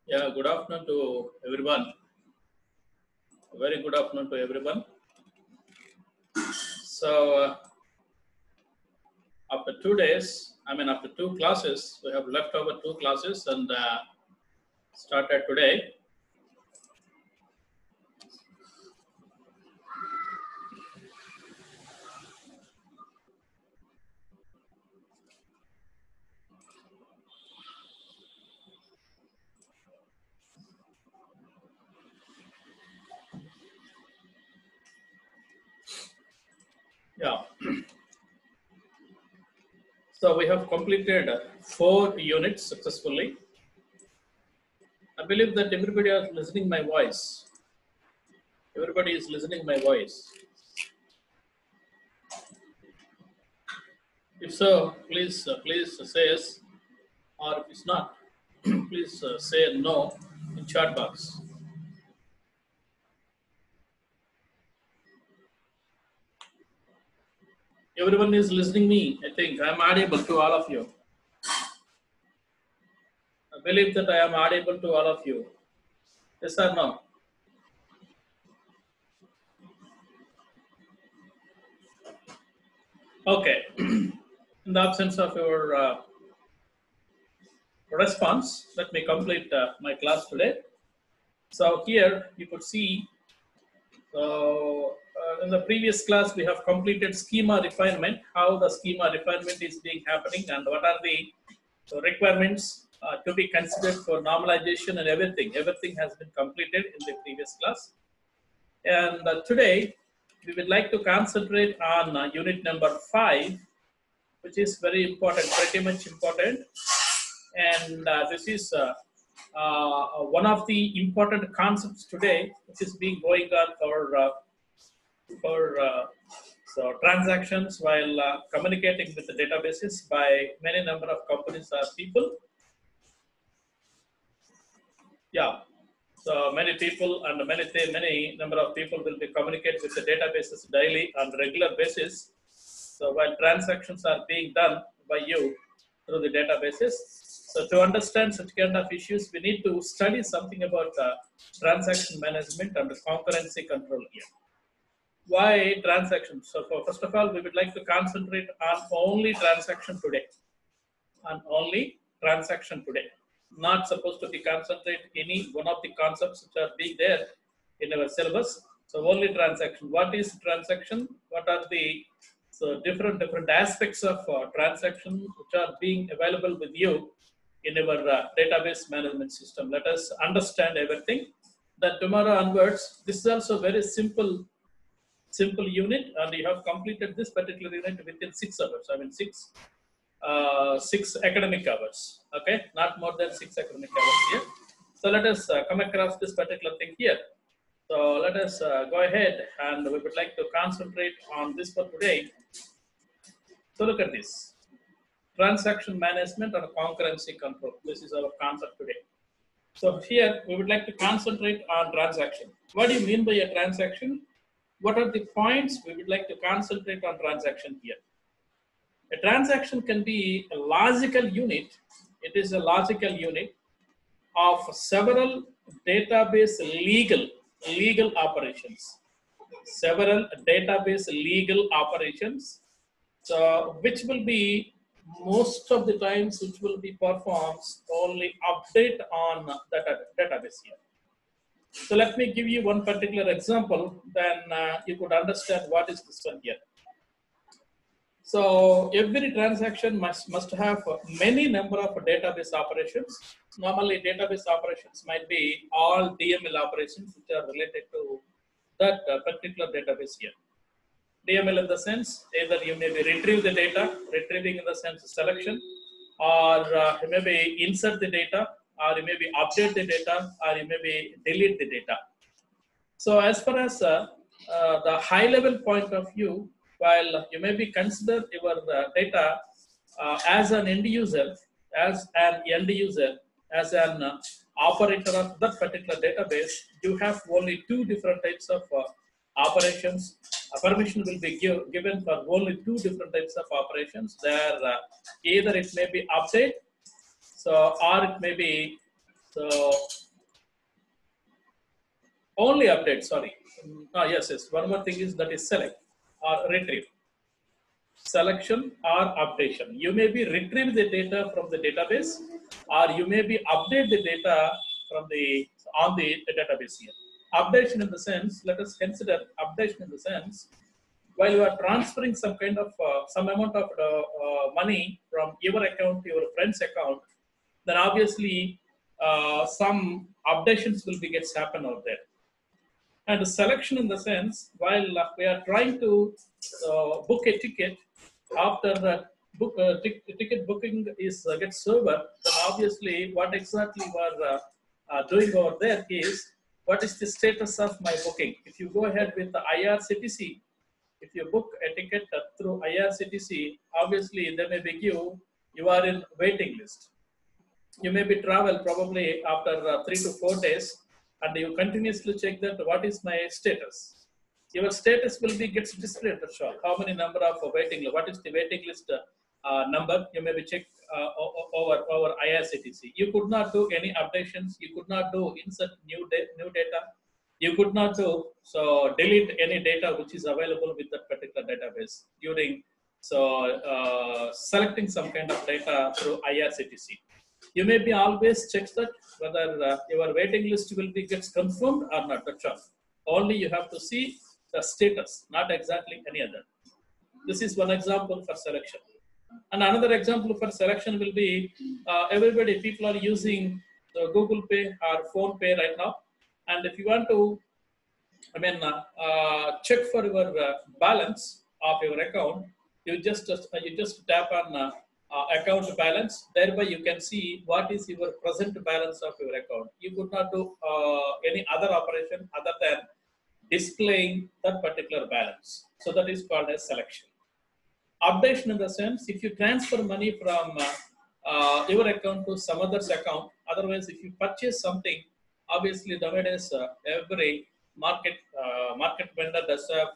Yeah, good afternoon to everyone. Very good afternoon to everyone. So, after 2 days, after two classes, we have left over two classes and started today. Yeah, so we have completed four units successfully. I believe that everybody is listening my voice. Everybody is listening my voice. If so, please say yes, or if it's not, please say no in chat box. Everyone is listening me. I think I'm audible to all of you. I believe that I am audible to all of you. Yes or no? Okay. In the absence of your response, let me complete my class today. So here you could see, in the previous class we have completed schema refinement, how the schema refinement is being happening and what are the requirements to be considered for normalization and everything. Everything has been completed in the previous class. And today we would like to concentrate on unit number 5, which is very important, pretty much important. And this is one of the important concepts today, which is being going on for so transactions while communicating with the databases by many number of companies or people. Yeah. So many people and many number of people will be communicate with the databases daily on regular basis. So while transactions are being done by you through the databases, so to understand such kind of issues, we need to study something about transaction management and concurrency control here. Why transactions? So first of all, we would like to concentrate on only transaction today. On only transaction today. Not supposed to be concentrate any one of the concepts which are being there in our syllabus. So only transaction. What is transaction? What are the different aspects of transaction which are being available with you in our database management system? Let us understand everything. Then tomorrow onwards, this is also very simple unit, and you have completed this particular unit within 6 hours. 6 academic hours. Okay, not more than 6 academic hours here. So let us come across this particular thing here. So let us go ahead, and we would like to concentrate on this for today. So look at this: transaction management and concurrency control. This is our concept today. So here we would like to concentrate on transaction. What do you mean by a transaction? What are the points we would like to concentrate on transaction here? A transaction can be a logical unit. It is a logical unit of several database legal operations. Several database legal operations. So which will be most of the times which will be performed only update on that database here. So let me give you one particular example, then you could understand what is this one here. So every transaction must have many number of database operations. Normally, database operations might be all DML operations which are related to that particular database here. DML in the sense, either you may be retrieve the data, retrieving in the sense selection, or you may be insert the data, or you may be update the data, or you may be delete the data. So as far as the high level point of view, while you may be consider your data as an end user, as an operator of that particular database, you have only two different types of operations. Permission will be given for only two different types of operations. There, either it may be update, so or it may be So only update, sorry. Yes, yes. One more thing is that is select or retrieve. Selection or updation. You may be retrieve the data from the database, or you may be update the data from the on the database here. Updation in the sense, let us consider updation in the sense, while you are transferring some kind of some amount of money from your account to your friend's account, then obviously some updations will be gets happen out there. And the selection in the sense, while we are trying to book a ticket, after ticket booking is gets over, then obviously what exactly we are doing over there is, what is the status of my booking? If you go ahead with the IRCTC, if you book a ticket through IRCTC, obviously they may be you are in waiting list. You may be travel probably after 3 to 4 days, and you continuously check that what is my status. Your status will be gets displayed to show how many number of waiting, what is the waiting list number. You may be checked over IRCTC. You could not do any updations. You could not do insert new data. You could not do so delete any data which is available with that particular database during selecting some kind of data through IRCTC. You may be always check that whether your waiting list will be gets confirmed or not. That's all. Only you have to see the status, not exactly any other. This is one example for selection. And another example for selection will be people are using the Google Pay or Phone Pay right now. And if you want to, check for your balance of your account, you just tap on account balance. Thereby, you can see what is your present balance of your account. You could not do any other operation other than displaying that particular balance. So that is called as selection. Updation in the sense, if you transfer money from your account to some other's account, otherwise if you purchase something, obviously nowadays every market vendor does have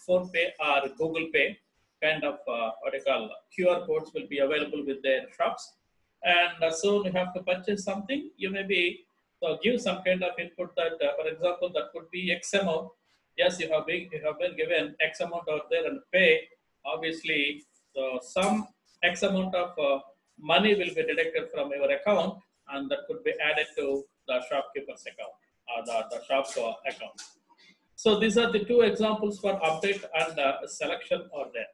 Phone Pay or Google Pay kind of what you call QR codes will be available with their shops. And soon you have to purchase something, you may be give some kind of input that, for example, that could be X amount. Yes, you have been given X amount out there and pay. Obviously, so some X amount of money will be deducted from your account, and that could be added to the shopkeeper's account or the shop's account. So these are the two examples for update and selection are there.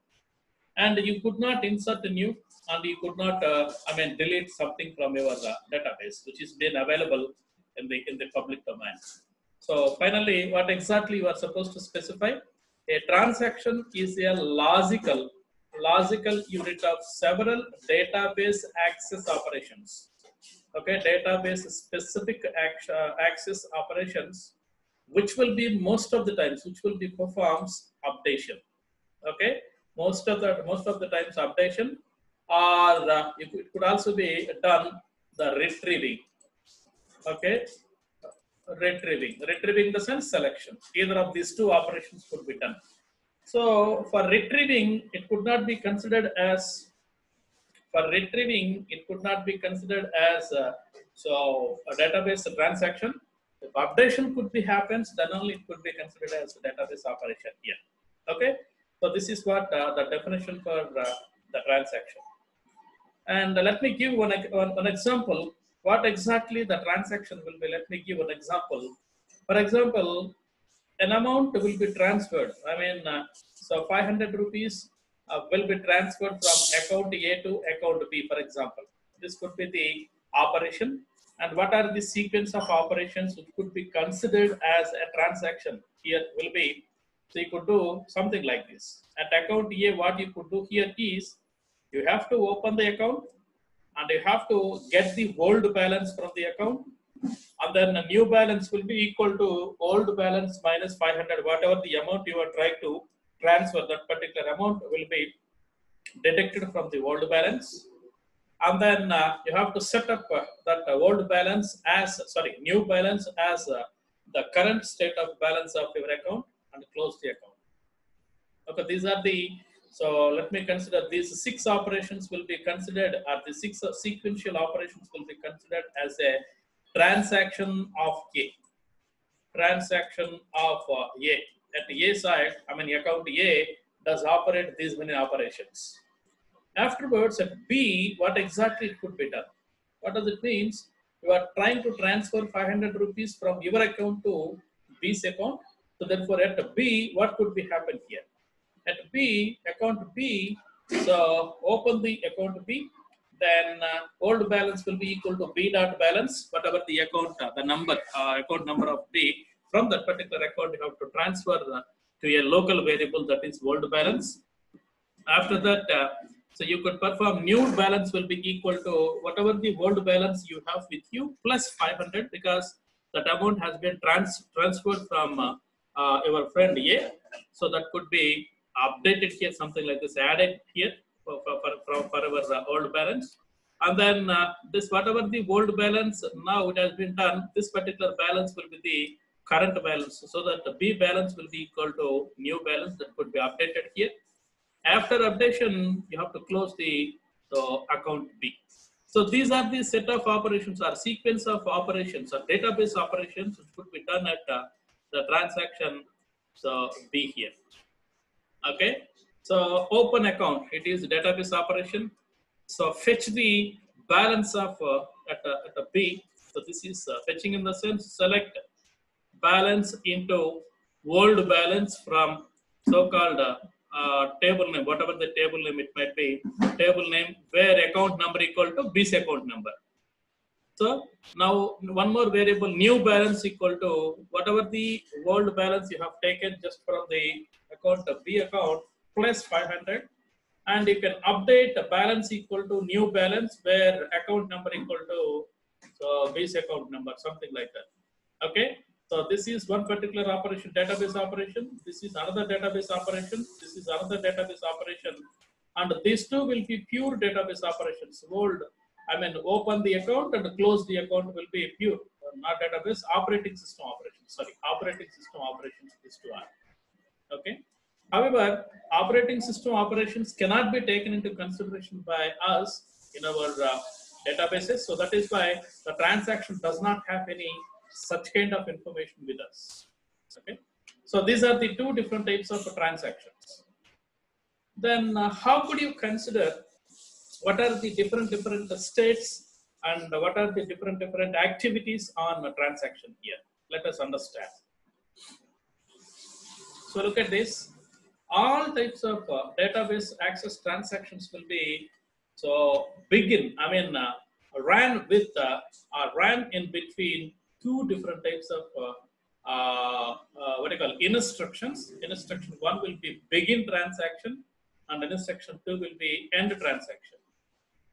And you could not insert a new, and you could not delete something from your database which is been available in the public domain. So finally, what exactly you are supposed to specify? A transaction is a logical unit of several database access operations. Okay, database specific access operations, which will be most of the times, which will be performs updation. Okay, most of the times updation, or it could also be done the retrieving. Okay, retrieving the sense selection. Either of these two operations could be done. So for retrieving, it could not be considered as a database transaction. If updation could be happens, then only it could be considered as a database operation here. Okay, so this is what the definition for the transaction. And let me give one example. What exactly the transaction will be? Let me give an example. For example, an amount will be transferred. So 500 rupees will be transferred from account A to account B, for example. This could be the operation. And what are the sequence of operations which could be considered as a transaction? Here will be, so you could do something like this. At account A, what you could do here is, you have to open the account, and you have to get the old balance from the account, and then a new balance will be equal to old balance minus 500. Whatever the amount you are trying to transfer, that particular amount will be deducted from the old balance. And then you have to set up that old balance as, new balance as the current state of balance of your account, and close the account. Okay, these are the, so let me consider these 6 operations will be considered, or the 6 sequential operations will be considered as a transaction of A. Transaction of A. At A side, I mean account A does operate these many operations. Afterwards, at B, what exactly it could be done? What does it mean? You are trying to transfer 500 rupees from your account to B's account. So therefore, at B, what could be happen here? At B, account B, so open the account B, then old balance will be equal to B dot balance, whatever the account, the number, account number of B, from that particular account, you have to transfer to a local variable, that is old balance. After that, so you could perform new balance will be equal to whatever the old balance you have with you plus 500, because that amount has been transferred from your friend A. So that could be updated here, something like this, added here for our old balance. And then this, whatever the old balance, now it has been done, this particular balance will be the current balance. So that the B balance will be equal to new balance, that could be updated here. After updation, you have to close the account B. So these are the set of operations or sequence of operations or database operations which could be done at the transaction B here. Okay. So open account, it is database operation. So fetch the balance of at a B. So this is fetching in the sense select balance into old balance from so-called table name, whatever the table name it might be, table name where account number equal to B's account number. So now one more variable, new balance equal to whatever the old balance you have taken just from the account of B account plus 500, and you can update the balance equal to new balance where account number equal to B's account number, something like that. Okay. So this is one particular operation, database operation. This is another database operation. This is another database operation. And these two will be pure database operations. Open the account and close the account will be pure, not database, operating system operations. Sorry, operating system operations, these two are. Okay. However, operating system operations cannot be taken into consideration by us in our databases. So that is why the transaction does not have any such kind of information with us. Okay. So these are the two different types of transactions. Then how could you consider what are the different states and what are the different activities on a transaction here? Let us understand. So look at this. All types of database access transactions will be ran with ran in between two different types of instructions. Instruction one will be begin transaction, and instruction two will be end transaction.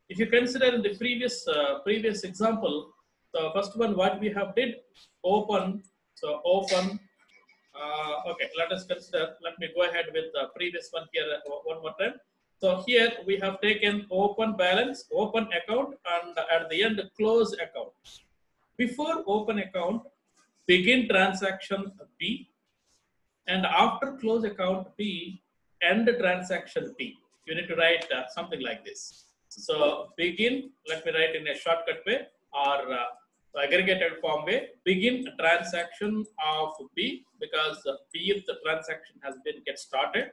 If you consider in the previous example, the first one what we have did open. So open. Okay, let us consider. Let me go ahead with the previous one here one more time. So here we have taken open balance, open account, and at the end close account. Before open account, begin transaction B, and after close account B, end transaction B. You need to write something like this. So begin, let me write in a shortcut way or aggregated form way, begin transaction of B, because B if the transaction has been get started.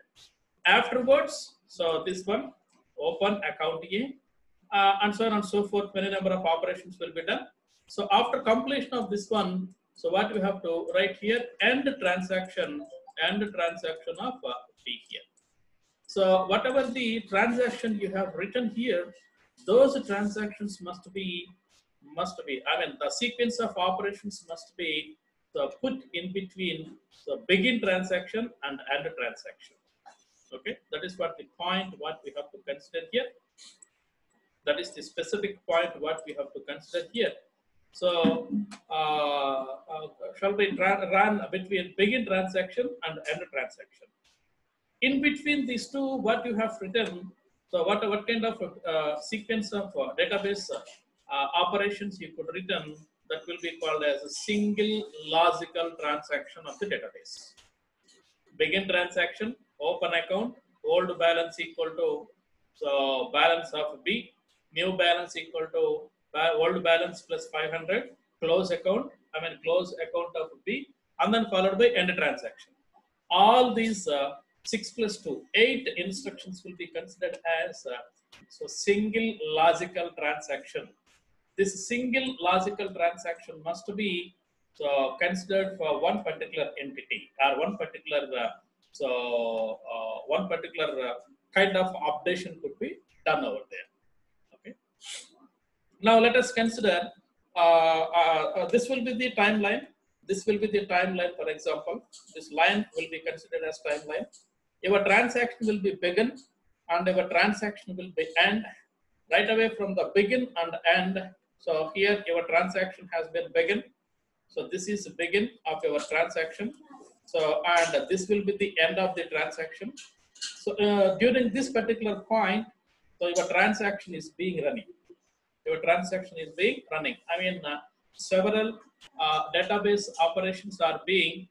Afterwards, so this one, open account A, and so on and so forth, many number of operations will be done. So after completion of this one, so what we have to write here, end transaction of B here. So whatever the transaction you have written here, those transactions must be, the sequence of operations must be put in between the begin transaction and end transaction. Okay, that is what the point what we have to consider here. That is the specific point what we have to consider here. So shall we run between begin transaction and end transaction? In between these two, what you have written, so what kind of sequence of database operations you could written, that will be called as a single logical transaction of the database. Begin transaction, open account, old balance equal to balance of B, new balance equal to old balance plus 500, close account, close account of B, and then followed by end transaction. All these 6 plus 2, 8 instructions will be considered as so single logical transaction. This single logical transaction must be so considered for one particular entity or one particular one particular kind of updation could be done over there. Okay. Now let us consider this will be the timeline. This will be the timeline. For example, this line will be considered as timeline. Your transaction will be begin and your transaction will be end. Right away from the begin and end. So here your transaction has been begin. So this is the begin of your transaction. So and this will be the end of the transaction. So during this particular point, so your transaction is being running. Your transaction is being running. Several database operations are being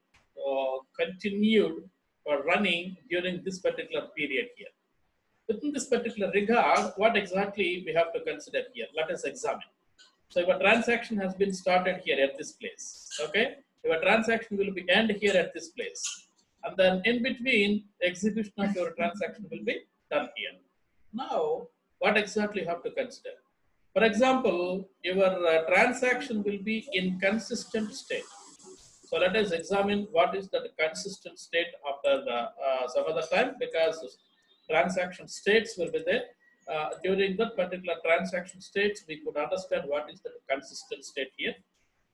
continued or running during this particular period here. Within this particular regard, what exactly we have to consider here? Let us examine. So your transaction has been started here at this place. Okay, your transaction will be end here at this place, and then in between, execution of your transaction will be done here. Now, what exactly you have to consider? For example, your transaction will be in consistent state. So let us examine what is the consistent state after the some other time, because transaction states will be there. During that particular transaction states, we could understand what is the consistent state here.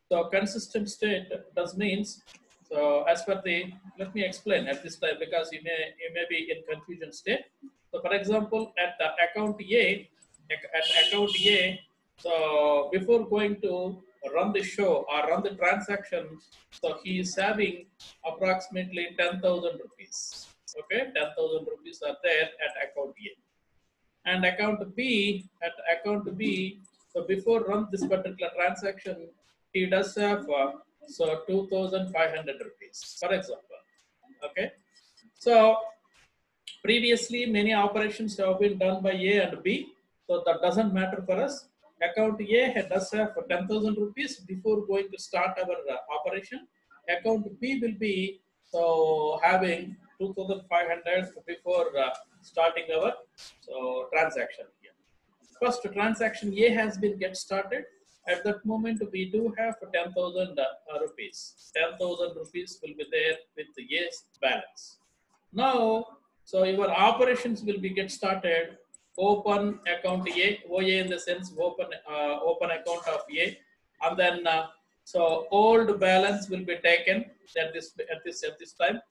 So consistent state does means, so as per the, let me explain at this time because you may be in confusion state. So for example, at account A, so before going to run the show or run the transaction, so he is having approximately 10,000 rupees. Okay, 10,000 rupees are there at account A. And account B, so before run this particular transaction, he does have so 2,500 rupees, for example. Okay, so previously many operations have been done by A and B, so that doesn't matter for us. Account A does have 10,000 rupees before going to start our operation. Account B will be so having 2,500 before starting our transaction here. First transaction A has been get started. At that moment we do have 10,000 rupees. 10,000 rupees will be there with the A's balance. Now, so your operations will be get started. Open account A, OA in the sense open account of A, and then so old balance will be taken at this time.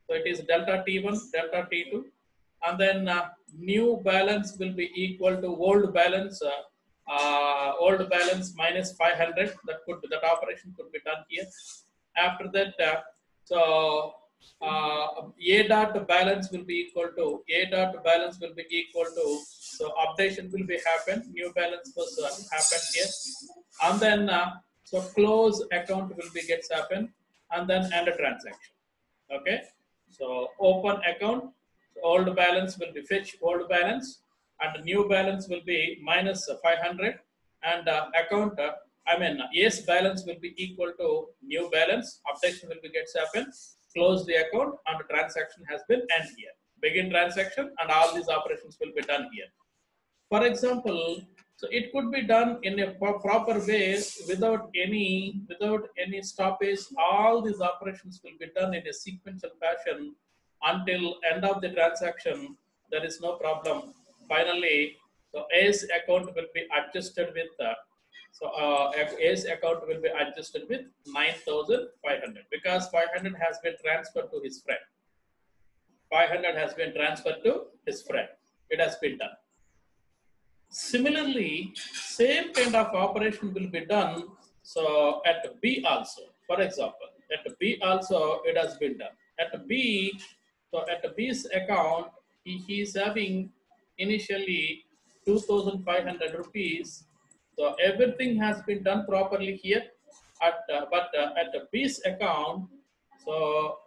So it is delta T1, delta T2, and then new balance will be equal to old balance minus 500. That operation could be done here. After that, A dot balance will be equal to so updation will be happen. New balance was happened here, and then so close account will be gets happen, and then end a transaction. Okay, so open account, so old balance will be fetch old balance, and new balance will be minus 500, and account yes balance will be equal to new balance. Updation will be gets happen. Close the account and the transaction has been end here. Begin transaction and all these operations will be done here. For example, so it could be done in a proper way without any stoppage. All these operations will be done in a sequential fashion until end of the transaction. There is no problem. Finally, so A's account will be adjusted with A's account will be adjusted with 9,500 because 500 has been transferred to his friend. 500 has been transferred to his friend. It has been done. Similarly, same kind of operation will be done. So at B also, for example, at B also it has been done. At B, so at B's account, he is having initially 2,500 rupees. So everything has been done properly here. But at B's account, so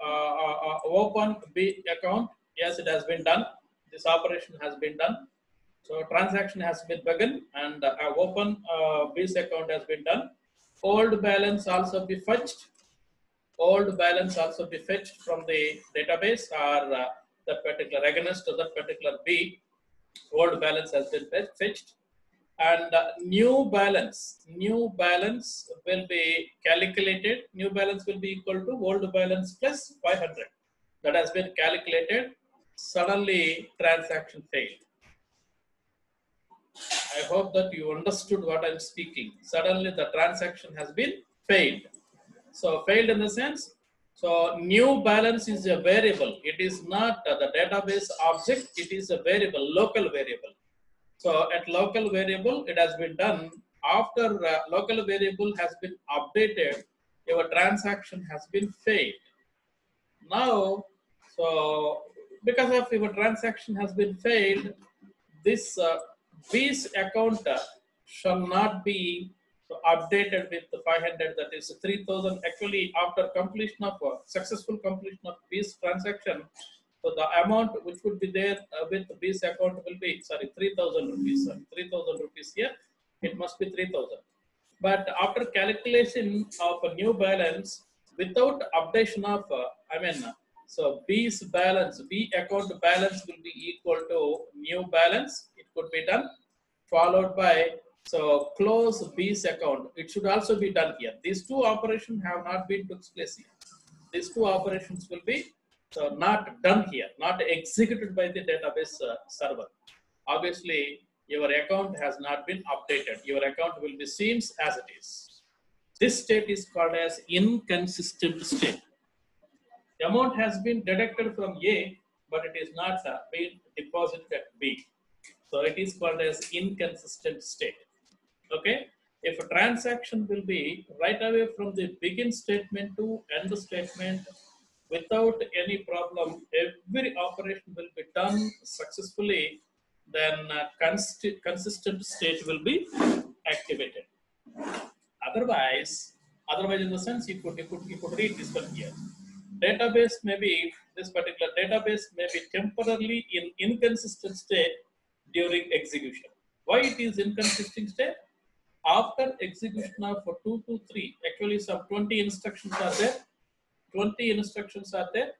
open B account, yes, it has been done. This operation has been done. So transaction has been begun and open B's account has been done. Old balance also be fetched. Old balance also be fetched from the database or that particular against that particular B. Old balance has been fetched, and new balance will be calculated. New balance will be equal to old balance plus 500. That has been calculated. Suddenly, transaction failed. I hope that you understood what I'm speaking. Suddenly, the transaction has been failed. So, failed in the sense, so new balance is a variable. It is not the database object. It is a variable, local variable. So, at local variable, it has been done. After local variable has been updated, your transaction has been failed. Now, so because of your transaction has been failed, this B's account shall not be updated with the 500, that is 3000. Actually, after completion of successful completion of B's transaction, so the amount which would be there with B's account will be, sorry, 3000 rupees. 3000 rupees here, it must be 3000. But after calculation of a new balance, without updation of, so B's balance, B account balance will be equal to new balance. It could be done, followed by, so close B's account. It should also be done here. These two operations have not been took place here. These two operations will be not done here, not executed by the database server. Obviously, your account has not been updated. Your account will be seems as it is. This state is called as inconsistent state. The amount has been deducted from A, but it is not being deposited at B. So it is called as inconsistent state. Okay. If a transaction will be right away from the begin statement to end statement without any problem, every operation will be done successfully, then consistent state will be activated. Otherwise in the sense you could read this one here. Database may be, this particular database may be temporarily in inconsistent state during execution. Why it is inconsistent state? After execution of 2 to 3, actually some 20 instructions are there. 20 instructions are there.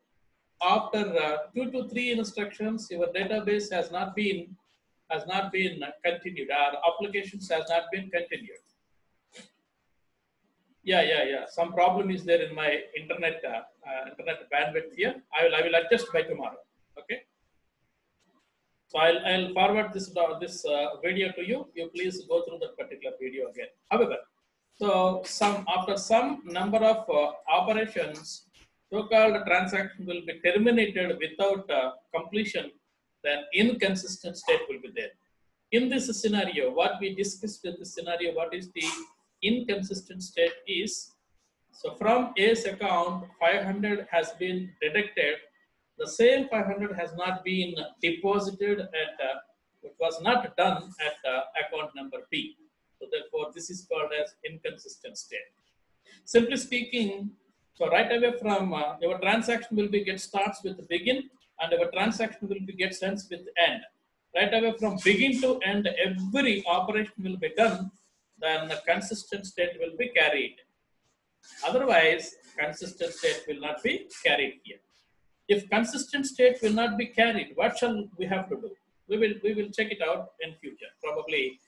After 2 to 3 instructions, your database has not been continued. Our applications has not been continued. Yeah. Some problem is there in my internet bandwidth here. I will adjust by tomorrow. Okay. So I'll forward this video to you. You please go through that particular video again. However, so after some number of operations, so-called transaction will be terminated without completion, then inconsistent state will be there. In this scenario, what we discussed in this scenario, what is the inconsistent state is, so from A's account, 500 has been deducted. The same 500 has not been deposited at, it was not done at account number B. So therefore, this is called as inconsistent state. Simply speaking, so right away from your transaction will be get starts with begin, and our transaction will be get ends with end. Right away from begin to end, every operation will be done. Then the consistent state will be carried. Otherwise, consistent state will not be carried here. If consistent state will not be carried, what shall we have to do? We will check it out in future. Probably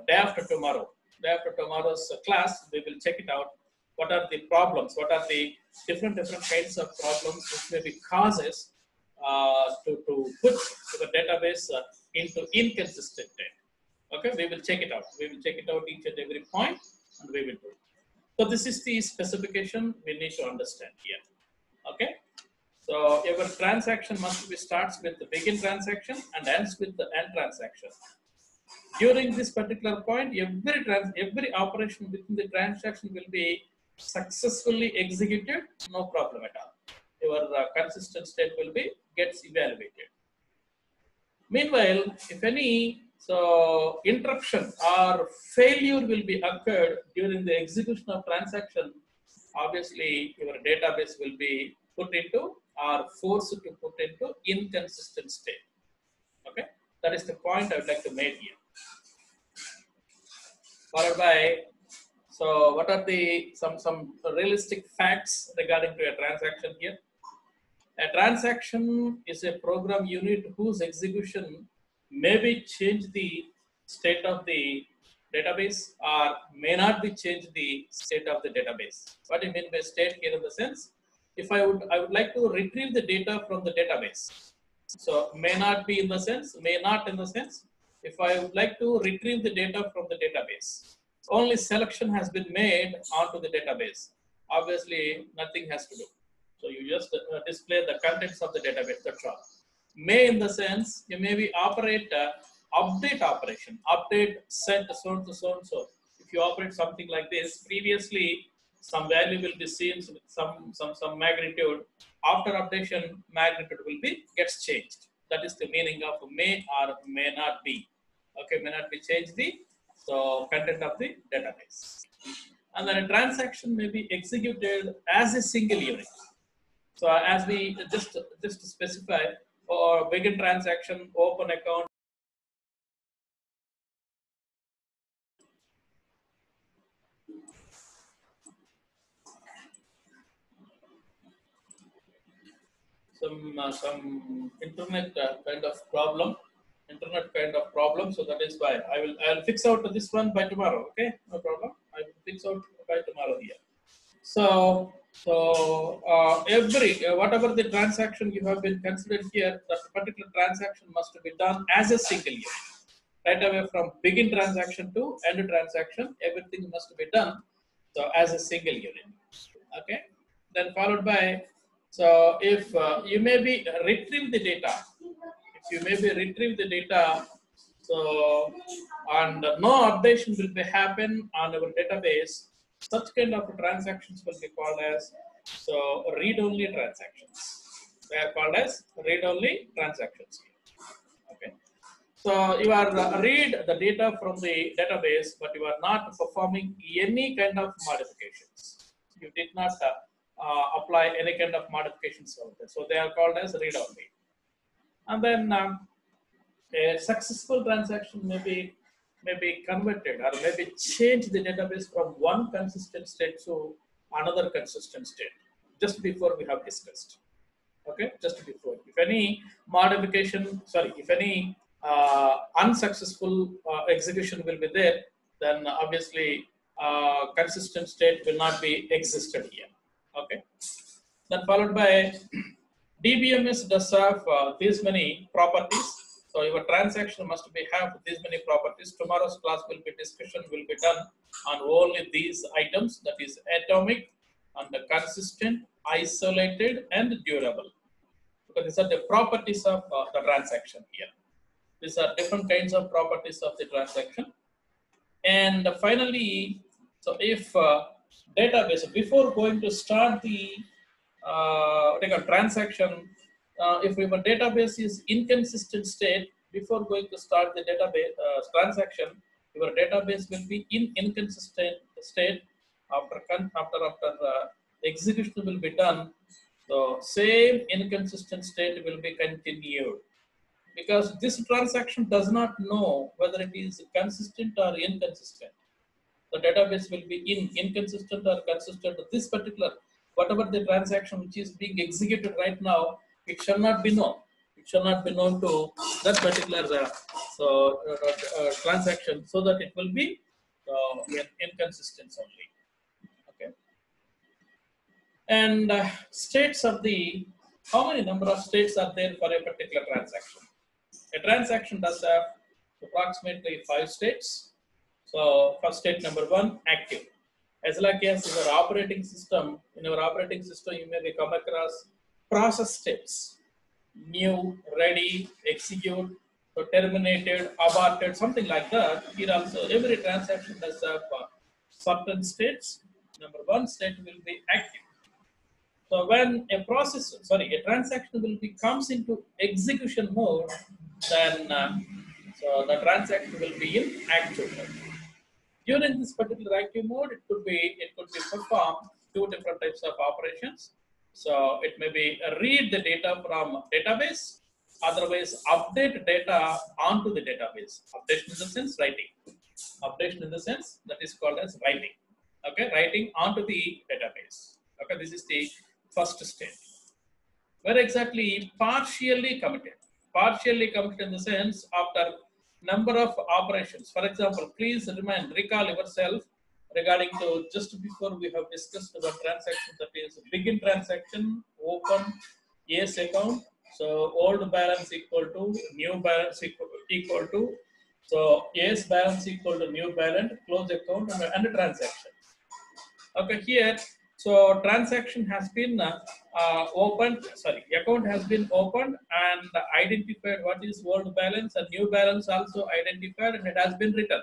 day after tomorrow. Day after tomorrow's class, we will check it out. What are the problems? What are the different kinds of problems which may be causes to put the database into inconsistent state? Okay, we will check it out. We will check it out each and every point, and we will do it. So this is the specification we need to understand here. Okay. So your transaction must be starts with the begin transaction and ends with the end transaction. During this particular point, every operation within the transaction will be successfully executed, no problem at all. Your consistent state will be gets evaluated. Meanwhile, if any interruption or failure will be occurred during the execution of transaction, obviously your database will be put into or forced to put into inconsistent state. Okay, that is the point I would like to make here. Followed by, So what are the some realistic facts regarding to a transaction here? A transaction is a program unit whose execution maybe change the state of the database or may not be change the state of the database. What do you mean by state here in the sense? If I would like to retrieve the data from the database. So may not be in the sense, may not in the sense. If I would like to retrieve the data from the database, only selection has been made onto the database. Obviously, nothing has to do. So you just display the contents of the database, that's all. May in the sense, you maybe operate update operation, update set so and so, so and so. If you operate something like this, previously some value will be seen with some magnitude. After updation, magnitude will be gets changed. That is the meaning of may or may not be. Okay, may not be changed the content of the database. And then a transaction may be executed as a single unit. So as we just specify, or begin transaction, open account. Some internet kind of problem, So that is why I'll fix out this one by tomorrow. Okay, no problem. I will fix out by tomorrow here. So every whatever the transaction you have been considered here, that particular transaction must be done as a single unit. Right away from begin transaction to end transaction, everything must be done so as a single unit. Okay, then followed by, so if you may be retrieve the data, so and no updation will be happen on our database, such kind of transactions will be called as read-only transactions. They are called as read-only transactions. Okay. So you are read the data from the database, but you are not performing any kind of modifications. You did not apply any kind of modifications over there. So they are called as read-only. And then a successful transaction may be converted or maybe change the database from one consistent state to another consistent state. Just before we have discussed. Okay, just before. If any modification, if any unsuccessful execution will be there, then obviously consistent state will not be existed here. Okay, then followed by DBMS does have these many properties. So your transaction must be have these many properties. Tomorrow's class discussion will be done on only these items, that is atomic and consistent, isolated, and durable. Because these are the properties of the transaction here. These are different kinds of properties of the transaction. And finally, so if database, before going to start the transaction, if our database is inconsistent state, before going to start the database transaction, your database will be in inconsistent state. After execution will be done, so same inconsistent state will be continued, because this transaction does not know whether it is consistent or inconsistent. The database will be inconsistent or consistent. This particular, whatever the transaction which is being executed right now, it shall not be known. It shall not be known to that particular transaction, so that it will be inconsistent only. Okay. And states of the, how many number of states are there for a particular transaction? A transaction does have approximately 5 states. So first state number 1, active. As like as in our operating system, you may be come across process steps: new, ready, execute, so terminated, aborted, something like that. Here also every transaction does have certain states. Number 1 state will be active. So when a transaction will comes into execution mode, then so the transaction will be in active mode. During this particular active mode, it could be performed 2 different types of operations. So it may be read the data from database, otherwise update data onto the database. Updation in the sense writing. Updation in the sense that is called as writing. Okay, writing onto the database. Okay, this is the first state. Where exactly partially committed? Partially committed in the sense after number of operations. For example, please recall yourself regarding to just before we have discussed the transaction, that is begin transaction, open yes account. So old balance equal to new balance equal to, so yes balance equal to new balance, close account and transaction. Okay, here, so transaction has been opened, sorry, account has been opened and identified what is old balance and new balance also identified, and it has been written.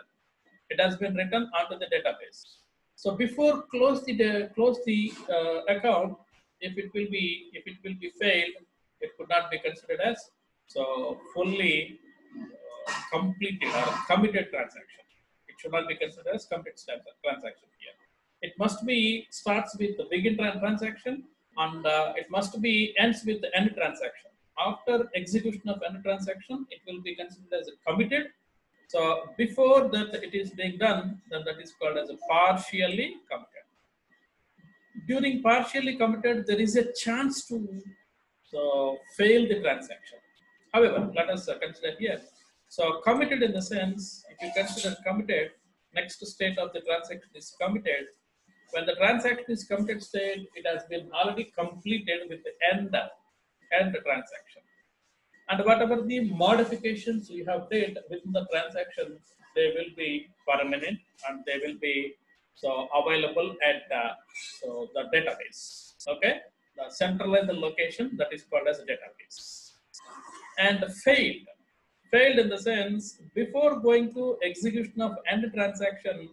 It has been written onto the database. So before close the account, if it will be failed, it could not be considered as so fully completed or committed transaction. It should not be considered as committed transaction here. It must be starts with the begin transaction, and it must be ends with the end transaction. After execution of end transaction, it will be considered as a committed. So before that it is being done, then that is called as a partially committed. During partially committed, there is a chance to fail the transaction. However, let us consider here. So committed in the sense, if you consider committed, next state of the transaction is committed. When the transaction is committed state, it has been already completed with the end transaction. And whatever the modifications you have did within the transaction, they will be permanent and they will be so available at so the database. Okay, the centralized location that is called as a database. And failed in the sense before going to execution of end transaction,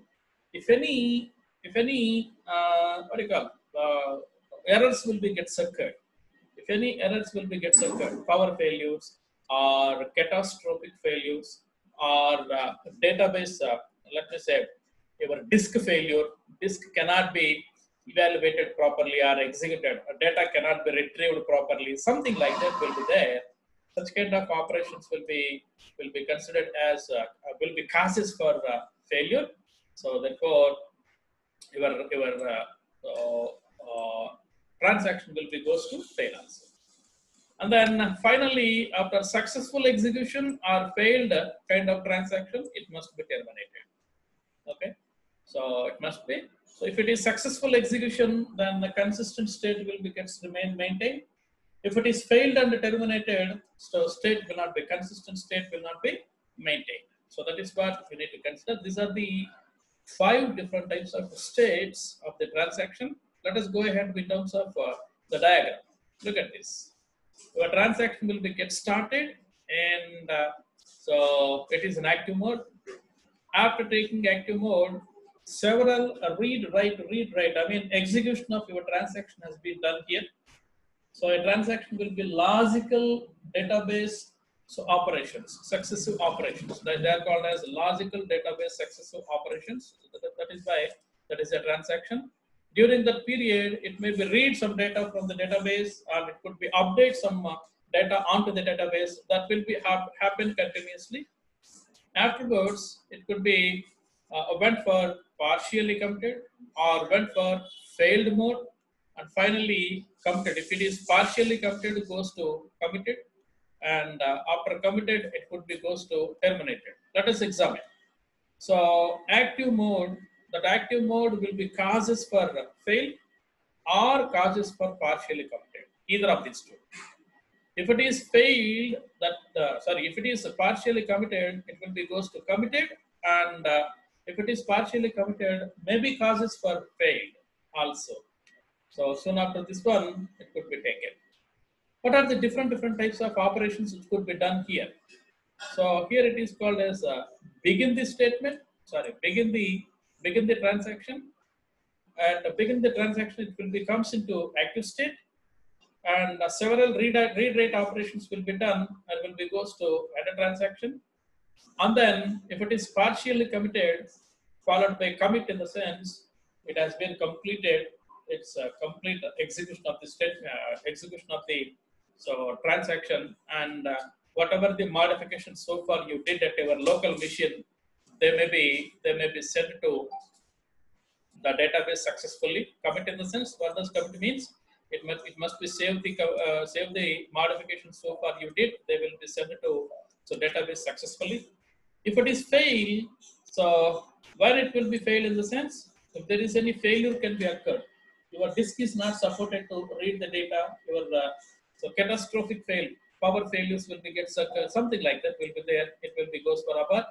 if any what do you call errors will be get occurred. If any errors will be get occurred, power failures or catastrophic failures or database, let me say, your disk failure, disk cannot be evaluated properly or executed, data cannot be retrieved properly, something like that will be there. Such kind of operations will be considered as will be causes for failure. So therefore, your transaction will be goes to fail also. And then finally, after successful execution or failed kind of transaction, it must be terminated. Okay, so it must be. So if it is successful execution, then the consistent state will be gets remain maintained. If it is failed and terminated, so state will not be consistent, state will not be maintained. So that is what we need to consider. These are the 5 different types of states of the transaction. Let us go ahead in terms of the diagram. Look at this. Your transaction will be get started, and so it is in active mode. After taking active mode, several read, write, I mean, execution of your transaction has been done here. So a transaction will be logical database so operations, successive operations. They are called as logical database successive operations. That is why that is a transaction. During that period, it may be read some data from the database, or it could be update some data onto the database. That will be happen continuously. Afterwards, it could be went for partially committed or went for failed mode, and finally committed. If it is partially committed, it goes to committed, and after committed, it could be goes to terminated. Let us examine. So active mode, that active mode will be causes for fail or causes for partially committed, either of these two. If it is failed, if it is partially committed, it will be goes to committed, and if it is partially committed, maybe causes for failed also. So soon after this one, it could be taken. What are the different types of operations which could be done here? So here it is called as begin the statement. Sorry, begin the transaction, and begin the transaction. It will be comes into active state, and several read write operations will be done and will be goes to add a transaction. And then if it is partially committed, followed by commit in the sense it has been completed, it's a complete execution of the state, execution of the transaction, and whatever the modifications so far you did at your local machine, they may be sent to the database successfully. Commit in the sense, what does commit means? It must be save the modifications so far you did. They will be sent to so database successfully. If it is fail, so where it will be fail in the sense, if there is any failure can be occurred. Your disk is not supported to read the data. Your so catastrophic fail, power failures will be get something like that will be there. It will be goes for abort.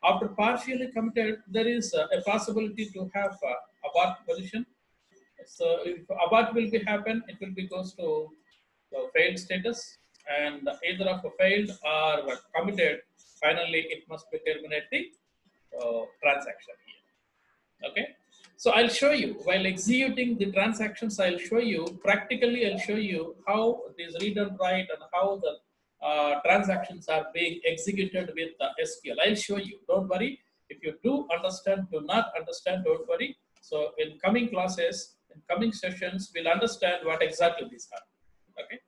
After partially committed, there is a possibility to have abort position. So if abort will be happen, it will be goes to failed status, and either of a failed or committed. Finally, it must be terminate the transaction here. Okay. So I'll show you while executing the transactions. I'll show you practically. I'll show you how this read and write and how the transactions are being executed with SQL. I'll show you. Don't worry. If you do understand, do not understand, don't worry. So in coming classes, in coming sessions, we'll understand what exactly these are. Okay.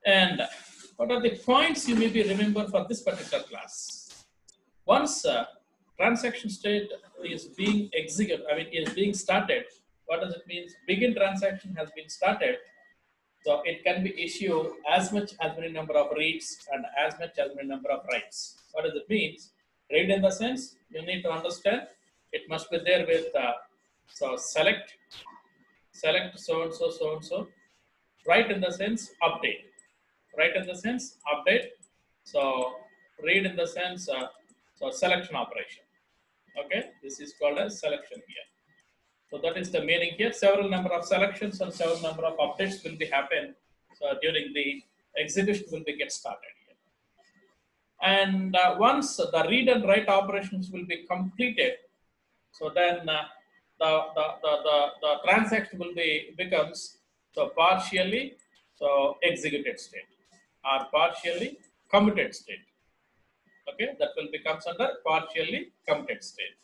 And what are the points you maybe remember for this particular class? Once transaction state is being executed, is being started, what does it mean? Begin transaction has been started. So it can be issued as much as many number of reads and as much as many number of writes. What does it mean? Read in the sense, you need to understand, it must be there with, so select so-and-so. Write in the sense, update. Write in the sense, update. So read in the sense, so selection operation. Okay, this is called as selection here. So that is the meaning here. Several number of selections and several number of updates will be happen. So during the execution will be get started here. And once the read and write operations will be completed, so then the transaction will be becomes so partially so executed state or partially committed state. Okay, that will becomes under partially committed state.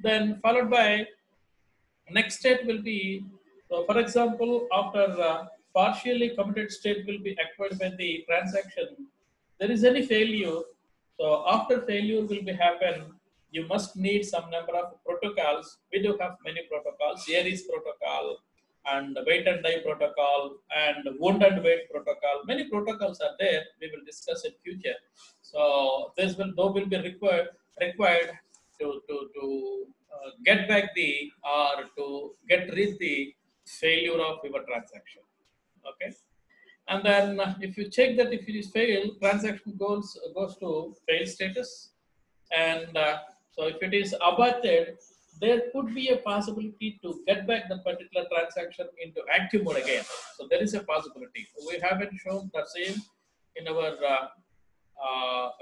Then followed by next state will be, so for example, after partially committed state will be acquired by the transaction, there is any failure. So after failure will be happen, you must need some number of protocols. We do have many protocols, Aries protocol and wait and die protocol and wound and wait protocol. Many protocols are there. We will discuss in future. So this will be required to get back the or to get rid the failure of your transaction. Okay, and then if you check that if it is failed, transaction goes to fail status, and so if it is aborted, there could be a possibility to get back the particular transaction into active mode again. So there is a possibility. We haven't shown the same in our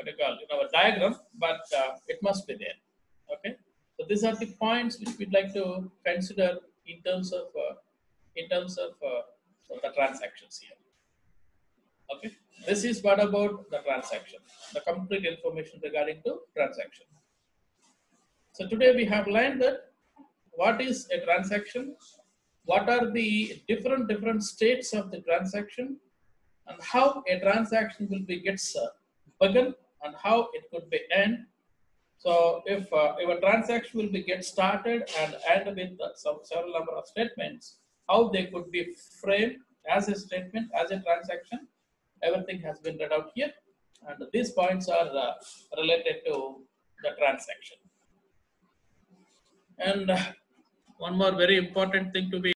in our diagram, but it must be there. Okay, so these are the points which we'd like to consider in terms of so the transactions here. Okay, this is what about the transaction, the complete information regarding to transaction. So today we have learned that what is a transaction, what are the different states of the transaction, and how a transaction will be gets begun and how it could be end. So if your transaction will be get started and end with some several number of statements, how they could be framed as a statement, as a transaction, everything has been read out here, and these points are related to the transaction. And one more very important thing to be